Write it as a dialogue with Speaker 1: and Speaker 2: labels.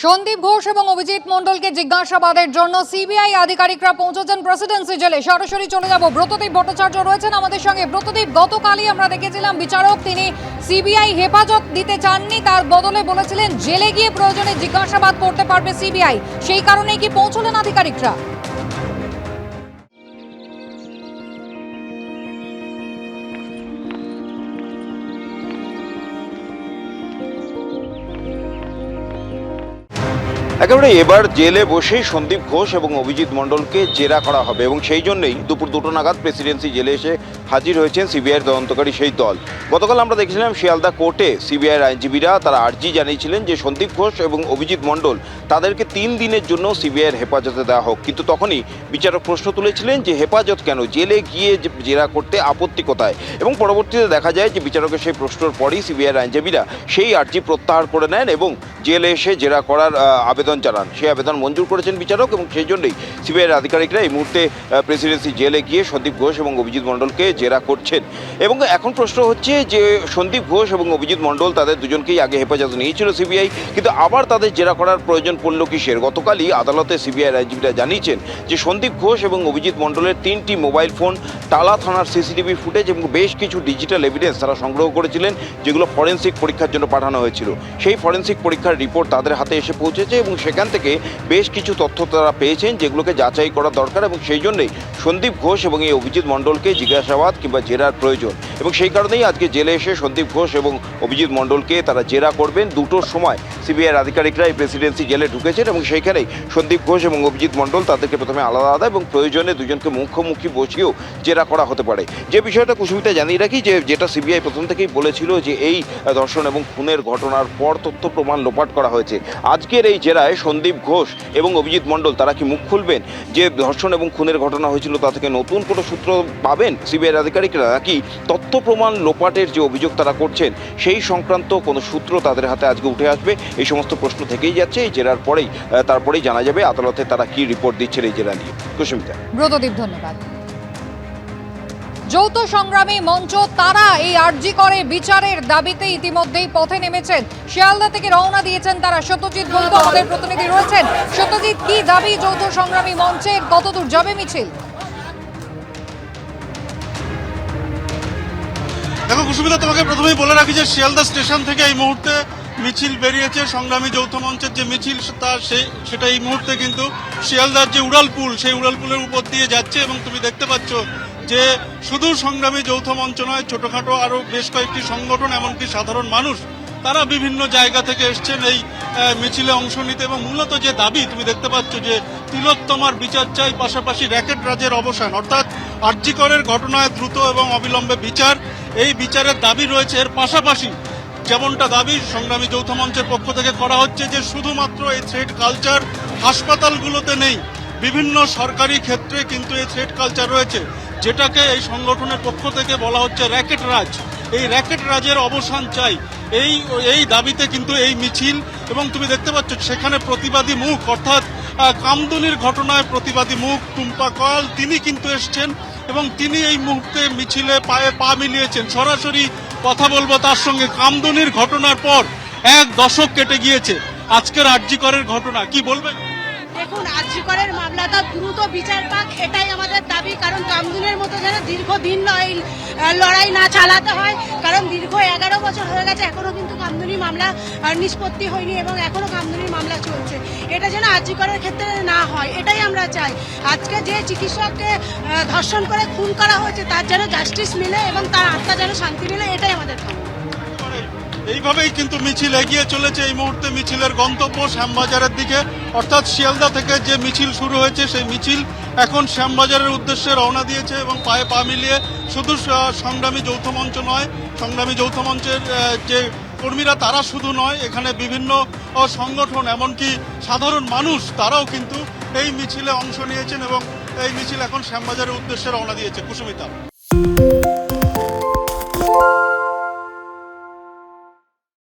Speaker 1: সন্দীপ ঘোষ এবং অভিজিৎ মণ্ডলকে জিজ্ঞাসাবাদের জন্য সিবিআই আধিকারিকরা পৌঁছেছেন প্রেসিডেন্সি জেলে। সরাসরি চলে যাব, ব্রতদীপ ভট্টাচার্য রয়েছেন আমাদের সঙ্গে। ব্রতদীপ, গতকালই আমরা দেখেছিলাম বিচারক তিনি সিবিআই হেফাজত দিতে চাননি, তার বদলে বলেছিলেন জেলে গিয়ে প্রয়োজনে জিজ্ঞাসাবাদ করতে পারবে সিবিআই। সেই কারণেই কি পৌঁছলেন আধিকারিকরা?
Speaker 2: একেবারে এবার জেলে বসেই সন্দীপ ঘোষ এবং অভিজিৎ মণ্ডলকে জেরা করা হবে এবং সেই জন্যই দুপুর 2টো নাগাদ প্রেসিডেন্সি জেলে এসে হাজির হয়েছেন সিবিআইয়ের তদন্তকারী সেই দল। গতকাল আমরা দেখেছিলাম শিয়ালদা কোর্টে সিবিআইয়ের আইনজীবীরা তারা আর্জি জানিয়েছিলেন যে সন্দীপ ঘোষ এবং অভিজিৎ মণ্ডল তাদেরকে 3 দিনের জন্য সিবিআইয়ের হেফাজতে দেওয়া হোক, কিন্তু তখনই বিচারক প্রশ্ন তুলেছিলেন যে হেফাজত কেন, জেলে গিয়ে জেরা করতে আপত্তি কোথায়। এবং পরবর্তীতে দেখা যায় যে বিচারকের সেই প্রশ্নের পরই সিবিআইয়ের আইনজীবীরা সেই আর্জি প্রত্যাহার করে নেন এবং জেলে এসে জেরা করার আবেদন জানান। সেই আবেদন মঞ্জুর করেছেন বিচারক এবং সেই জন্যই সিবিআইয়ের আধিকারিকরা এই মুহূর্তে প্রেসিডেন্সি জেলে গিয়ে সন্দীপ ঘোষ এবং অভিজিৎ মণ্ডলকে জেরা করছেন। এবং এখন প্রশ্ন হচ্ছে যে সন্দীপ ঘোষ এবং অভিজিৎ মণ্ডল তাদের দুজনকেই আগে হেফাজতে নিয়েছিল সিবিআই, কিন্তু আবার তাদের জেরা করার প্রয়োজন পড়ল কিসের? গতকালই আদালতে সিবিআইয়ের আইনজীবীরা জানিয়েছেন যে সন্দীপ ঘোষ এবং অভিজিৎ মণ্ডলের 3টি মোবাইল ফোন, টালা থানার সিসিটিভি ফুটেজ এবং বেশ কিছু ডিজিটাল এভিডেন্স তারা সংগ্রহ করেছিলেন, যেগুলো ফরেন্সিক পরীক্ষার জন্য পাঠানো হয়েছিল। সেই ফরেন্সিক পরীক্ষার রিপোর্ট তাদের হাতে এসে পৌঁছেছে এবং সেখান থেকে বেশ কিছু তথ্য তারা পেয়েছেন যেগুলোকে যাচাই করা দরকার এবং সেই জন্যই সন্দীপ ঘোষ এবং এই অভিজিৎ মণ্ডলকে জিজ্ঞাসাবাদ কিংবা জেরার প্রয়োজন। এবং সেই কারণেই আজকে জেলে এসে সন্দীপ ঘোষ এবং অভিজিৎ মণ্ডলকে তারা জেরা করবেন। 2টোর সময় সিবিআইয়ের আধিকারিকরা এই প্রেসিডেন্সি জেলে ঢুকেছেন এবং সেইখানেই সন্দীপ ঘোষ এবং অভিজিৎ মণ্ডল তাদেরকে প্রথমে আলাদা আলাদা এবং প্রয়োজনে দুজনকে মুখোমুখি বসিয়েও জেরা করা হতে পারে। যে বিষয়টা কুসুমিতা জানিয়ে রাখি, যেটা সিবিআই প্রথম থেকেই বলেছিল যে এই ধর্ষণ এবং খুনের ঘটনার পর তথ্য প্রমাণ লোপাট করা হয়েছে। আজকের এই জেরায় সন্দীপ ঘোষ এবং অভিজিৎ মণ্ডল তারা কি মুখ খুলবেন যে ধর্ষণ এবং খুনের ঘটনা হয়েছিল তা থেকে নতুন কোনো সূত্র পাবেন সিবিআইয়ের আধিকারিকরা, নাকি তথ্য প্রমাণ লোপাটের যে অভিযোগ তারা করছেন সেই সংক্রান্ত কোনো সূত্র তাদের হাতে আজকে উঠে আসবে? এই সমস্ত প্রশ্ন থেকেই যাচ্ছে। এই জেরার পরেই তারপরেই জানা যাবে আদালতে তারা কি রিপোর্ট দিচ্ছেন এই জেরা নিয়ে। কুসুমিতা।
Speaker 1: ব্রতদীপ, ধন্যবাদ। যৌথ সংগ্রামী মঞ্চ তারা এই আর্জি করে বিচারের দাবিতে ইতিমধ্যেই পথে নেমেছেন। শিয়ালদা থেকে রওনা দিয়েছেন তারা। সত্যজিৎ বলতো আমাদের প্রতিনিধি রয়েছেন। সত্যজিৎ, কি দাবি যৌথ সংগ্রামী মঞ্চের, কতদূর যাবে মিছিল?
Speaker 3: দেখো কুসুমিতা, তোমাকে প্রথমেই বলে রাখি যে শিয়ালদা স্টেশন থেকে এই মুহূর্তে মিছিল বেরিয়েছে। সংগ্রামী যৌথ মঞ্চের যে মিছিল সেটা এই মুহূর্তে কিন্তু শিয়ালদার যে উড়ালপুল, সেই উড়ালপুলের উপর দিয়ে যাচ্ছে এবং তুমি দেখতে পাচ্ছ যে শুধু সংগ্রামী যৌথ মঞ্চ নয়, ছোটখাটো আরো বেশ কয়েকটি সংগঠন এমনকি সাধারণ মানুষ তারা বিভিন্ন জায়গা থেকে এসছেন এই মিছিলে অংশ নিতে। এবং মূলত যে দাবি তুমি দেখতে পাচ্ছ যে তিলোত্তমার বিচার চাই, পাশাপাশি র্যাকেট রাজের অবসান, অর্থাৎ আরজি করের ঘটনায় দ্রুত এবং অবিলম্বে বিচার, এই বিচারের দাবি রয়েছে। এর পাশাপাশি যেমনটা দাবি সংগ্রামী যৌথ মঞ্চের পক্ষ থেকে করা হচ্ছে যে শুধুমাত্র এই থ্রেড কালচার হাসপাতালগুলোতে নেই, বিভিন্ন সরকারি ক্ষেত্রে কিন্তু এই থ্রেড কালচার রয়েছে, যেটাকে এই সংগঠনের পক্ষ থেকে বলা হচ্ছে র্যাকেট রাজ। এই র্যাকেট রাজের অবসান চাই, এই দাবিতে কিন্তু এই মিছিল। এবং তুমি দেখতে পাচ্ছ সেখানে প্রতিবাদী মুখ, অর্থাৎ কামদুনির ঘটনায় প্রতিবাদী মুখ টুম্পা কয়াল, তিনি কিন্তু এসছেন এবং তিনি এই মুহূর্তে মিছিলে পায়ে পা মিলিয়েছেন। সরাসরি কথা বলবো তার সঙ্গে। কামদুনির ঘটনার পর 1 দশক কেটে গিয়েছে, আজকের আরজি করের ঘটনা কি বলবেন?
Speaker 4: দেখুন, আরজি করের মামলাটা দ্রুত বিচার পাক, এটাই আমাদের দাবি। কারণ কামদুনের মতো যেন দীর্ঘদিন লড়াই না চালাতে হয়, কারণ দীর্ঘ 11 বছর হয়ে গেছে এখনো কিন্তু কামদুনি মামলা নিষ্পত্তি হয়নি এবং এখনো কামদুনির মামলা চলছে। এটা যেন আরজি করের ক্ষেত্রে না হয়, এটাই আমরা চাই। আজকে যে চিকিৎসককে ধর্ষণ করে খুন করা হয়েছে তার যেন জাস্টিস মিলে এবং তার আত্মা যেন শান্তি মিলে, এটাই আমাদের দাবি।
Speaker 3: এইভাবেই কিন্তু মিছিল এগিয়ে চলেছে। এই মুহূর্তে মিছিলের গন্তব্য শ্যামবাজারের দিকে, অর্থাৎ শিয়ালদা থেকে যে মিছিল শুরু হয়েছে সেই মিছিল এখন শ্যামবাজারের উদ্দেশ্যে রওনা দিয়েছে এবং পায়ে পা মিলিয়ে শুধু সংগ্রামী যৌথ মঞ্চ নয়, সংগ্রামী যৌথ মঞ্চের যে কর্মীরা তারা শুধু নয়, এখানে বিভিন্ন সংগঠন এমনকি সাধারণ মানুষ তারাও কিন্তু এই মিছিলে অংশ নিয়েছেন এবং এই মিছিল এখন শ্যামবাজারের উদ্দেশ্যে রওনা দিয়েছে। কুসুমিতা।